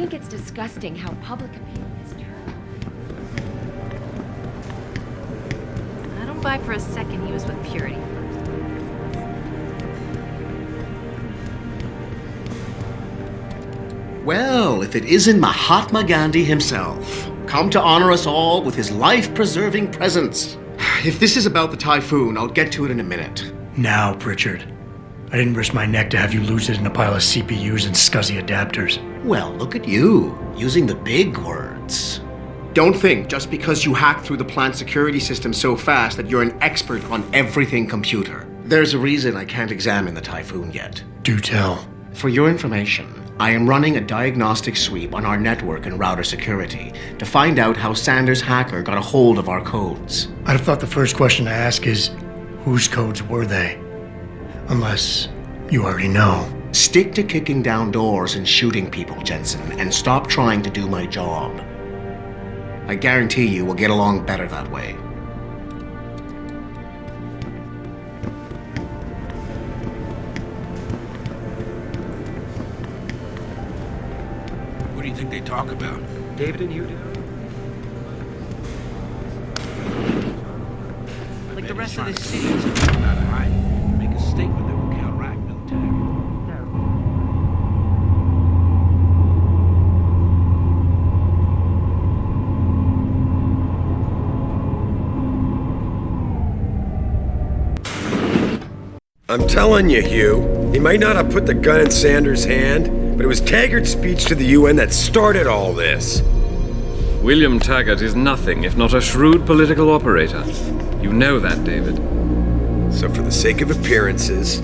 think it's disgusting how public opinion has turned. I don't buy for a second he was with Purity. Well, if it isn't Mahatma Gandhi himself, come to honor us all with his life-preserving presence. If this is about the typhoon, I'll get to it in a minute. Now, Pritchard. I didn't risk my neck to have you lose it in a pile of CPUs and scuzzy adapters. Well, look at you, using the big words. Don't think just because you hacked through the plant security system so fast that you're an expert on everything computer. There's a reason I can't examine the typhoon yet. Do tell. For your information, I am running a diagnostic sweep on our network and router security to find out how Sanders' hacker got a hold of our codes. I'd have thought the first question to ask is, whose codes were they? Unless you already know. Stick to kicking down doors and shooting people, Jensen, and stop trying to do my job. I guarantee you we'll get along better that way. What do you think they talk about? David and you do? Like the rest of the city is about to hide. Make a statement that will counteract military. I'm telling you, Hugh, he might not have put the gun in Sanders' hand, but it was Taggart's speech to the UN that started all this. William Taggart is nothing if not a shrewd political operator. You know that, David. So for the sake of appearances,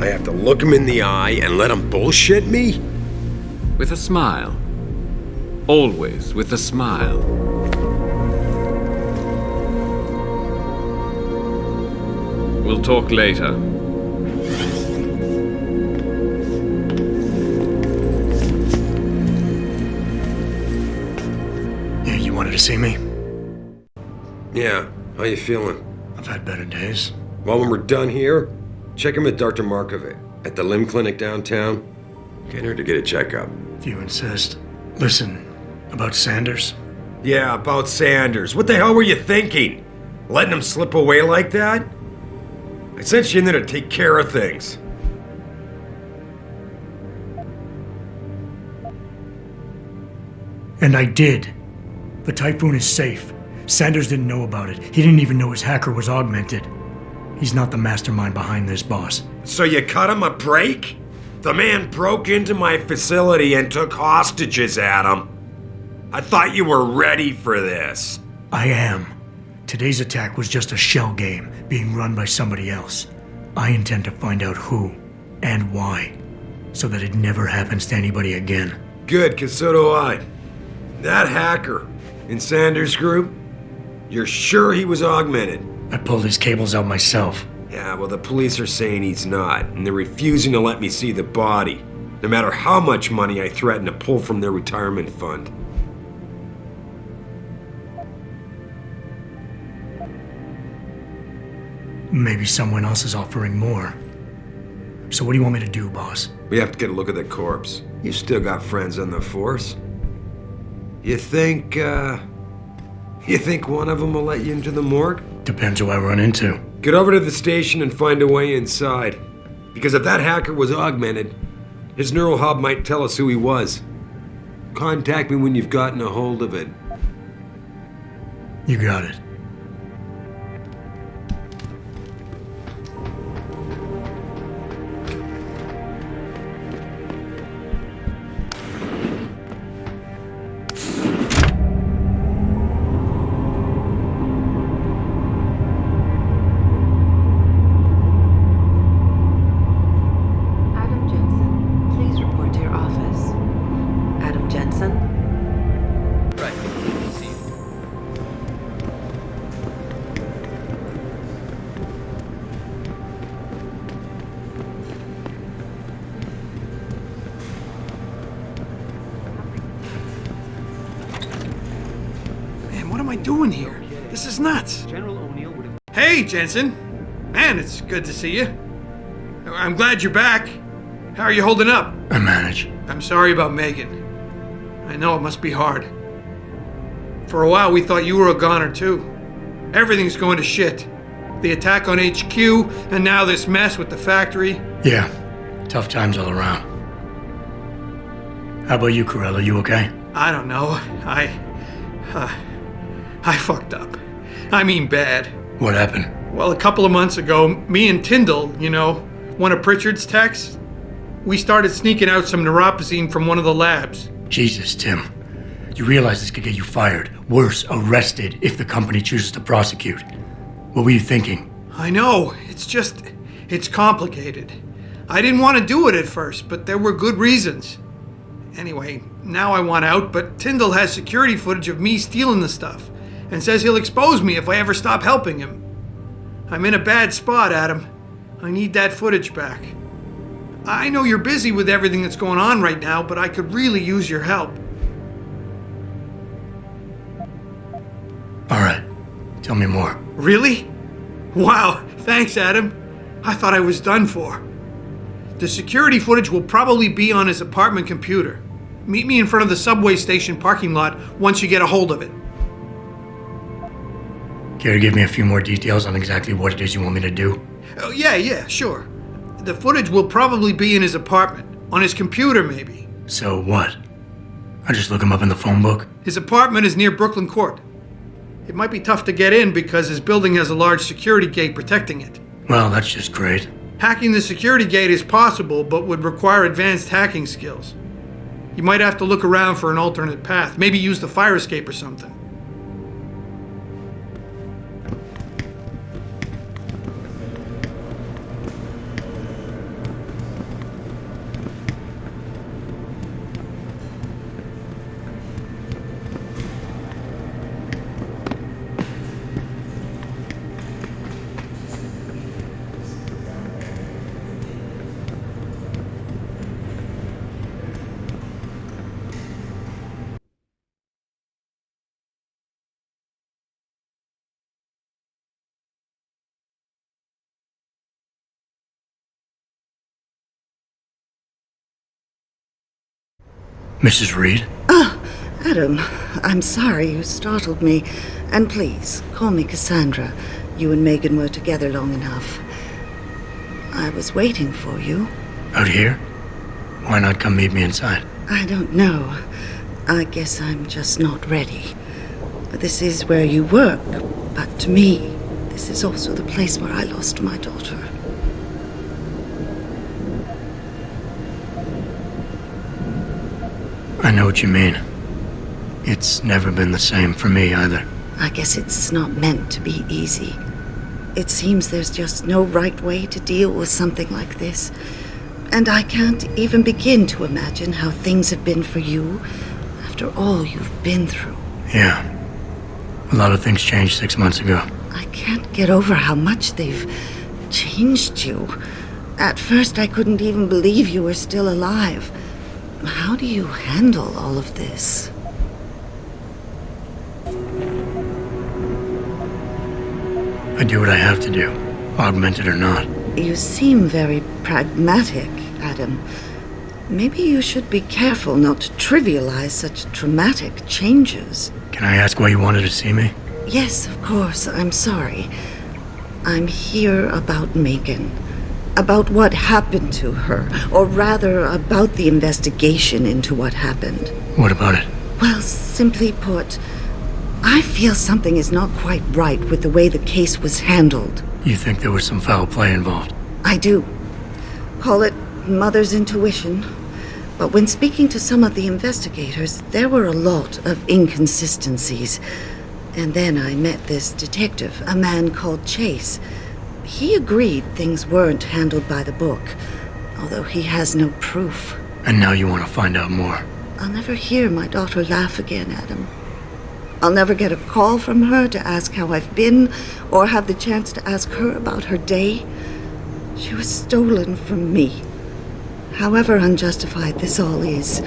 I have to look him in the eye and let him bullshit me? With a smile. Always with a smile. We'll talk later. Yeah, you wanted to see me? Yeah, how you feeling? I've had better days. Well, when we're done here, check in with Dr. Markovic at the limb clinic downtown. Get her to get a checkup. If you insist. Listen, about Sanders? Yeah, about Sanders. What the hell were you thinking? Letting him slip away like that? I sent you in there to take care of things. And I did. The typhoon is safe. Sanders didn't know about it. He didn't even know his hacker was augmented. He's not the mastermind behind this, boss. So you cut him a break? The man broke into my facility and took hostages at him. I thought you were ready for this. I am. Today's attack was just a shell game being run by somebody else. I intend to find out who and why, so that it never happens to anybody again. Good, 'cause so do I. That hacker in Sanders' group, you're sure he was augmented? I pulled his cables out myself. Yeah, well, the police are saying he's not, and they're refusing to let me see the body, no matter how much money I threaten to pull from their retirement fund. Maybe someone else is offering more. So what do you want me to do, boss? We have to get a look at the corpse. You've still got friends on the force. You think one of them will let you into the morgue? Depends who I run into. Get over to the station and find a way inside. Because if that hacker was augmented, his neural hub might tell us who he was. Contact me when you've gotten a hold of it. You got it. What am I doing here? This is nuts. Hey, Jensen. Man, it's good to see you. I'm glad you're back. How are you holding up? I manage. I'm sorry about Megan. I know it must be hard. For a while we thought you were a goner too. Everything's going to shit. The attack on HQ, and now this mess with the factory. Yeah, tough times all around. How about you, Corella? You okay? I don't know. I fucked up. I mean bad. What happened? Well, a couple of months ago, me and Tyndall, you know, one of Pritchard's techs, we started sneaking out some neuropozyne from one of the labs. Jesus, Tim. You realize this could get you fired. Worse, arrested if the company chooses to prosecute. What were you thinking? I know. It's complicated. I didn't want to do it at first, but there were good reasons. Anyway, now I want out, but Tyndall has security footage of me stealing the stuff and says he'll expose me if I ever stop helping him. I'm in a bad spot, Adam. I need that footage back. I know you're busy with everything that's going on right now, but I could really use your help. All right. Tell me more. Really? Wow, thanks, Adam. I thought I was done for. The security footage will probably be on his apartment computer. Meet me in front of the subway station parking lot once you get a hold of it. Care to give me a few more details on exactly what it is you want me to do? Oh, yeah, sure. The footage will probably be in his apartment. On his computer, maybe. So what? I just look him up in the phone book? His apartment is near Brooklyn Court. It might be tough to get in because his building has a large security gate protecting it. Well, that's just great. Hacking the security gate is possible, but would require advanced hacking skills. You might have to look around for an alternate path. Maybe use the fire escape or something. Mrs. Reed? Adam, I'm sorry you startled me. And please, call me Cassandra. You and Megan were together long enough. I was waiting for you. Out here? Why not come meet me inside? I don't know. I guess I'm just not ready. This is where you work, but to me, this is also the place where I lost my daughter. I know what you mean. It's never been the same for me either. I guess it's not meant to be easy. It seems there's just no right way to deal with something like this. And I can't even begin to imagine how things have been for you after all you've been through. Yeah. A lot of things changed 6 months ago. I can't get over how much they've changed you. At first, I couldn't even believe you were still alive. How do you handle all of this? I do what I have to do, augmented or not. You seem very pragmatic, Adam. Maybe you should be careful not to trivialize such traumatic changes. Can I ask why you wanted to see me? Yes, of course. I'm sorry. I'm here about Megan. About what happened to her. Or rather, about the investigation into what happened. What about it? Well, simply put, I feel something is not quite right with the way the case was handled. You think there was some foul play involved? I do. Call it mother's intuition. But when speaking to some of the investigators, there were a lot of inconsistencies. And then I met this detective, a man called Chase. He agreed things weren't handled by the book, although he has no proof. And now you want to find out more? I'll never hear my daughter laugh again, Adam. I'll never get a call from her to ask how I've been, or have the chance to ask her about her day. She was stolen from me. However unjustified this all is,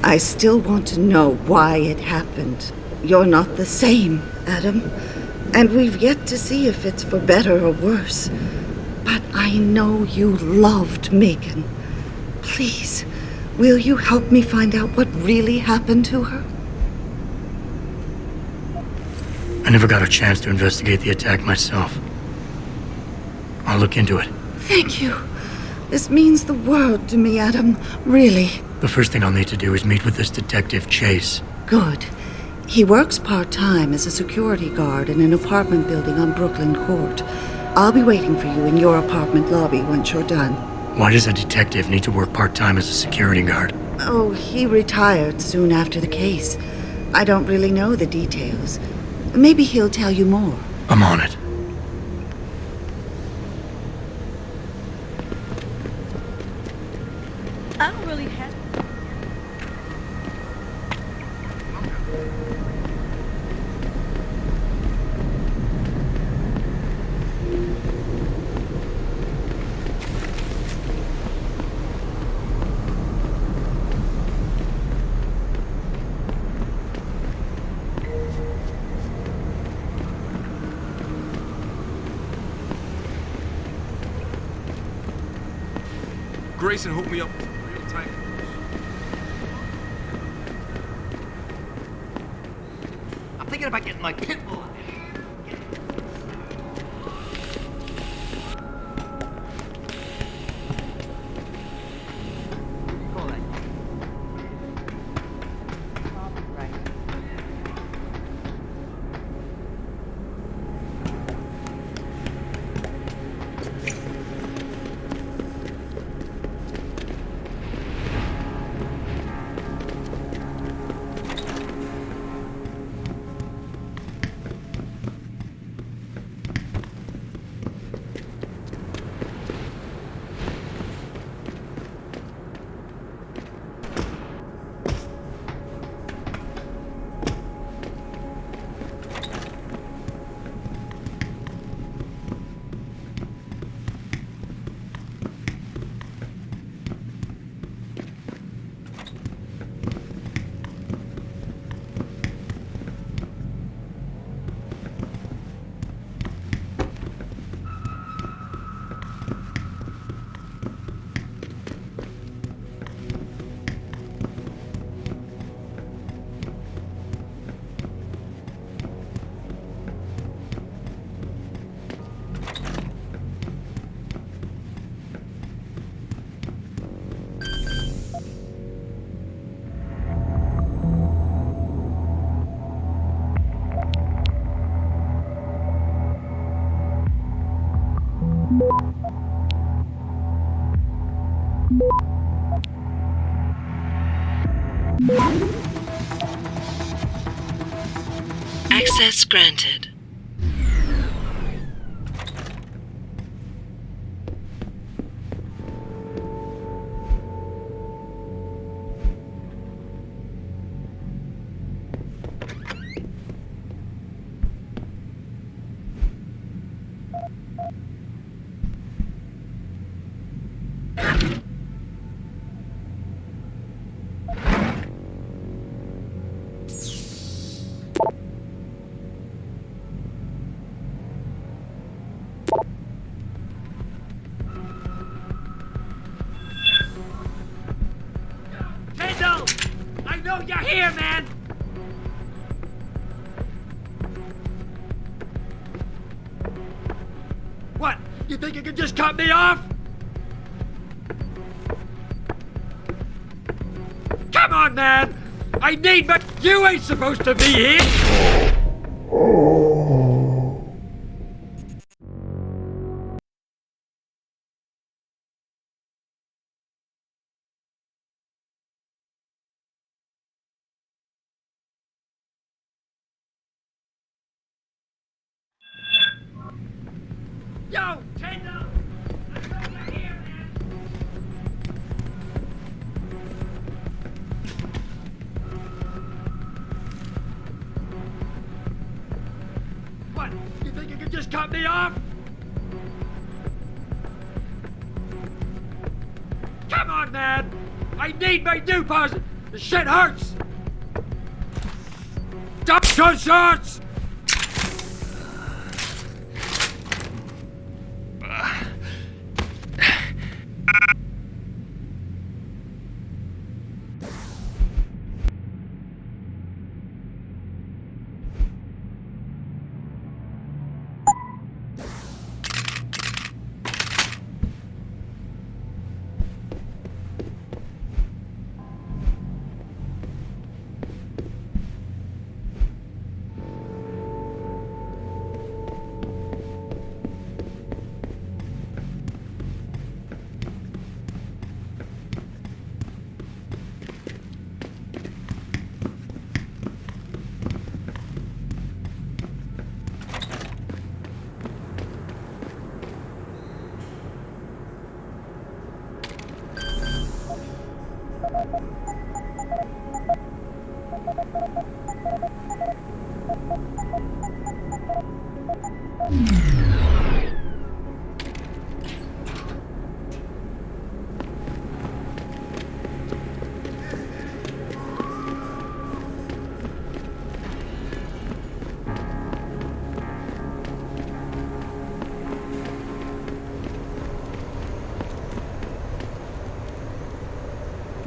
I still want to know why it happened. You're not the same, Adam. And we've yet to see if it's for better or worse. But I know you loved Megan. Please, Will you help me find out what really happened to her? I never got a chance to investigate the attack myself. I'll look into it. Thank you. This means the world to me, Adam. Really. The first thing I'll need to do is meet with this detective, Chase. Good. He works part-time as a security guard in an apartment building on Brooklyn Court. I'll be waiting for you in your apartment lobby once you're done. Why does a detective need to work part-time as a security guard? Oh, he retired soon after the case. I don't really know the details. Maybe he'll tell you more. I'm on it. I don't really have... Grayson hooked me up real tight. I'm thinking about getting my pit bull. Access granted. You're here, man! What? You think you can just cut me off? Come on, man! I need my... You ain't supposed to be here! Yo, Kendall! I know you're here, man! What? You think you can just cut me off? Come on, man! I need my new deposit! The shit hurts! Dump your shorts!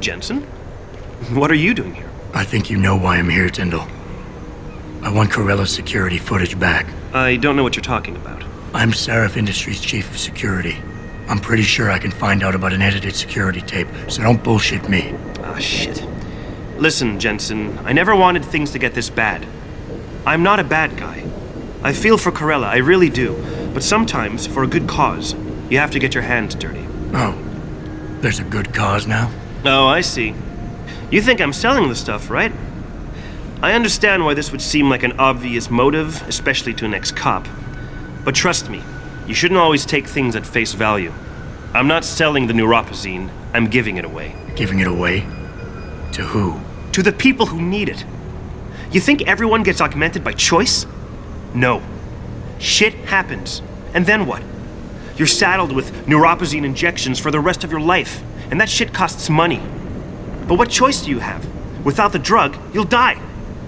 Jensen? What are you doing here? I think you know why I'm here, Tyndall. I want Corella's security footage back. I don't know what you're talking about. I'm Seraph Industries' chief of security. I'm pretty sure I can find out about an edited security tape, so don't bullshit me. Ah, shit. Listen, Jensen, I never wanted things to get this bad. I'm not a bad guy. I feel for Corella, I really do. But sometimes, for a good cause, you have to get your hands dirty. Oh, there's a good cause now? Oh, I see. You think I'm selling the stuff, right? I understand why this would seem like an obvious motive, especially to an ex-cop. But trust me, you shouldn't always take things at face value. I'm not selling the neuropazine, I'm giving it away. Giving it away? To who? To the people who need it. You think everyone gets augmented by choice? No. Shit happens. And then what? You're saddled with neuropazine injections for the rest of your life, and that shit costs money. But what choice do you have? Without the drug, you'll die.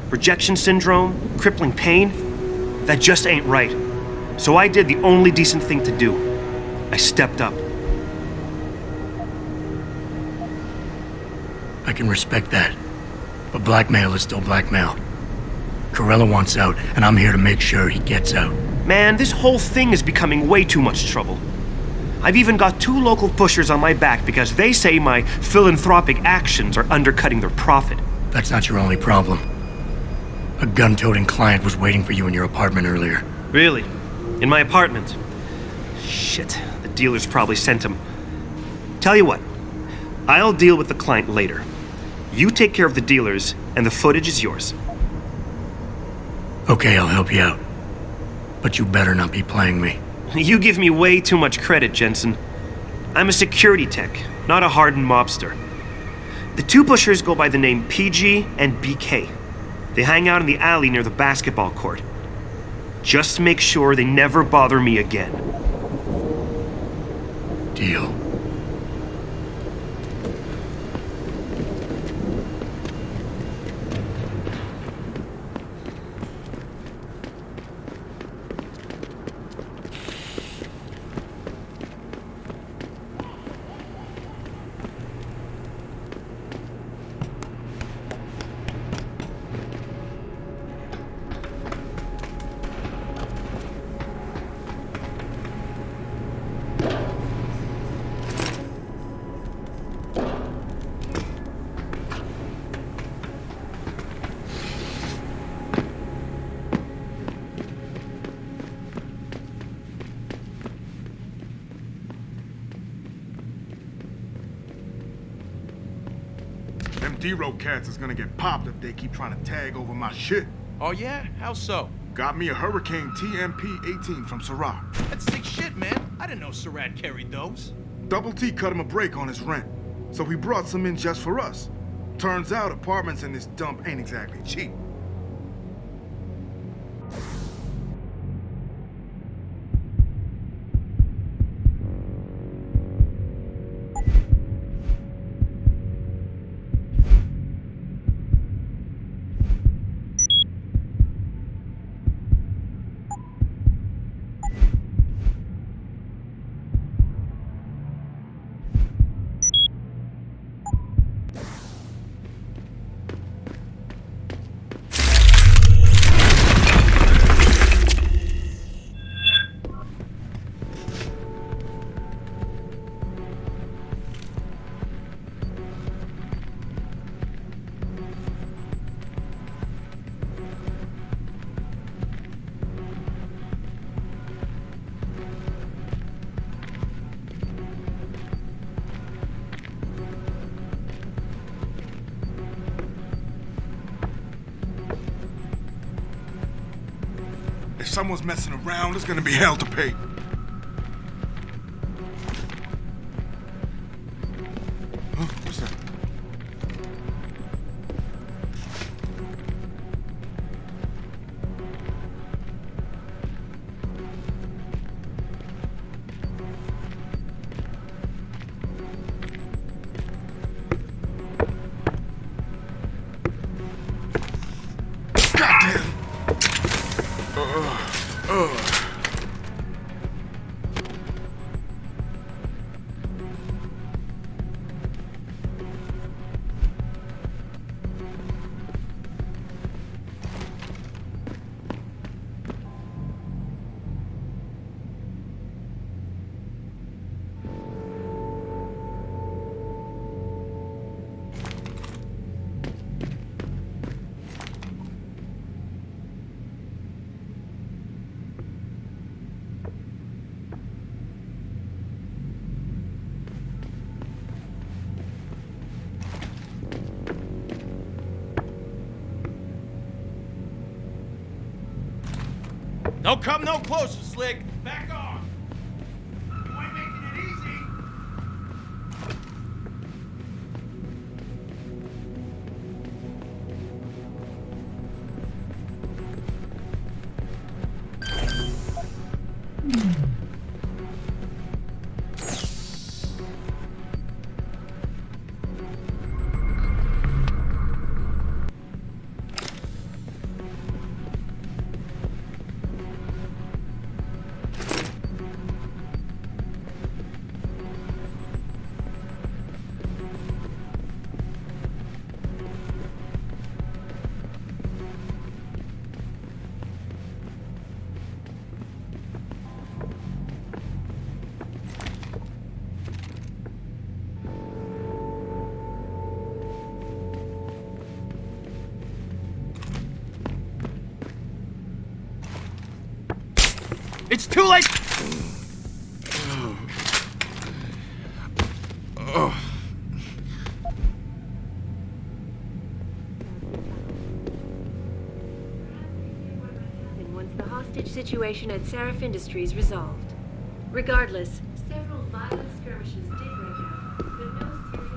Rejection syndrome, crippling pain. That just ain't right. So I did the only decent thing to do. I stepped up. I can respect that. But blackmail is still blackmail. Corella wants out, and I'm here to make sure he gets out. Man, this whole thing is becoming way too much trouble. I've even got 2 local pushers on my back because they say my philanthropic actions are undercutting their profit. That's not your only problem. A gun-toting client was waiting for you in your apartment earlier. Really? In my apartment? Shit, the dealers probably sent him. Tell you what, I'll deal with the client later. You take care of the dealers, and the footage is yours. Okay, I'll help you out. But you better not be playing me. You give me way too much credit, Jensen. I'm a security tech, not a hardened mobster. The 2 pushers go by the name PG and BK. They hang out in the alley near the basketball court. Just make sure they never bother me again. Deal. Them D-Row cats is gonna get popped if they keep trying to tag over my shit. Oh yeah? How so? Got me a Hurricane TMP-18 from Syrah. That's sick shit, man. I didn't know Surratt carried those. Double T cut him a break on his rent, so he brought some in just for us. Turns out apartments in this dump ain't exactly cheap. If someone's messing around, there's gonna be hell to pay. Huh? What's that? No come no closer, Slick. Back off. You ain't making it easy. It's too late! Once the hostage situation at Seraph Industries resolved. Regardless, several violent skirmishes did break out, but no serious...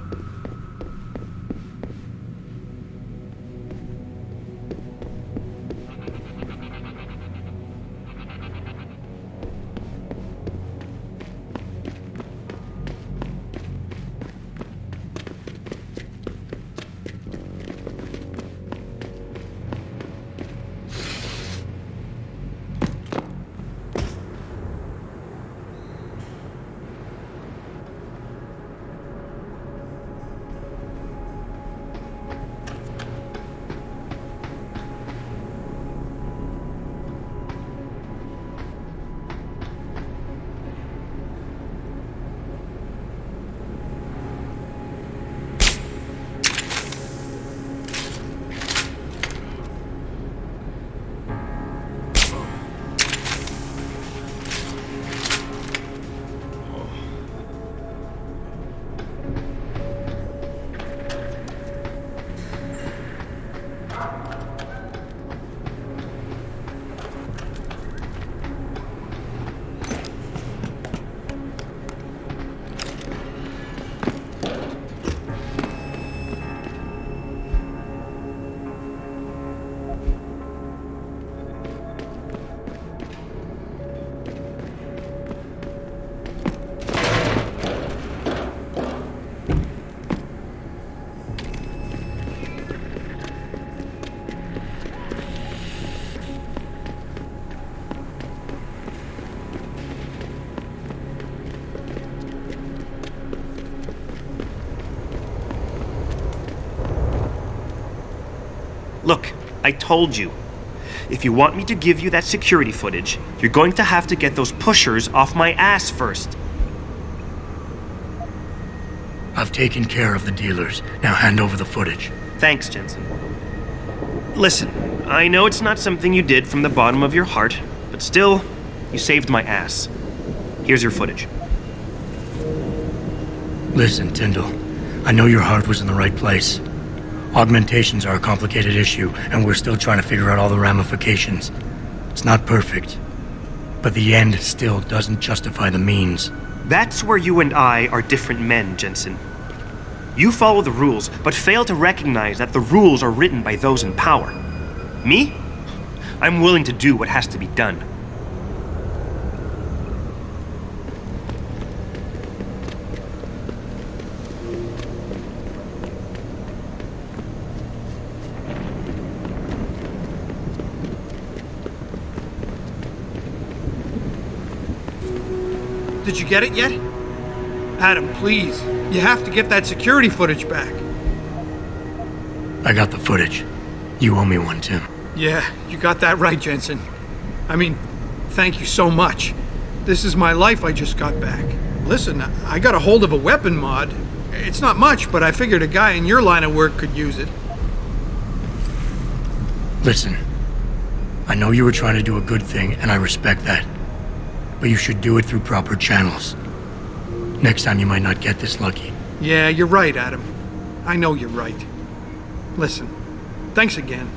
Look, I told you. If you want me to give you that security footage, you're going to have to get those pushers off my ass first. I've taken care of the dealers. Now hand over the footage. Thanks, Jensen. Listen, I know it's not something you did from the bottom of your heart, but still, you saved my ass. Here's your footage. Listen, Tyndall. I know your heart was in the right place. Augmentations are a complicated issue, and we're still trying to figure out all the ramifications. It's not perfect, but the end still doesn't justify the means. That's where you and I are different men, Jensen. You follow the rules, but fail to recognize that the rules are written by those in power. Me? I'm willing to do what has to be done. Did you get it yet? Adam, please. You have to get that security footage back. I got the footage. You owe me one, Tim. Yeah, you got that right, Jensen. I mean, thank you so much. This is my life I just got back. Listen, I got a hold of a weapon mod. It's not much, but I figured a guy in your line of work could use it. Listen, I know you were trying to do a good thing, and I respect that. But you should do it through proper channels. Next time you might not get this lucky. Yeah, you're right, Adam. I know you're right. Listen, thanks again.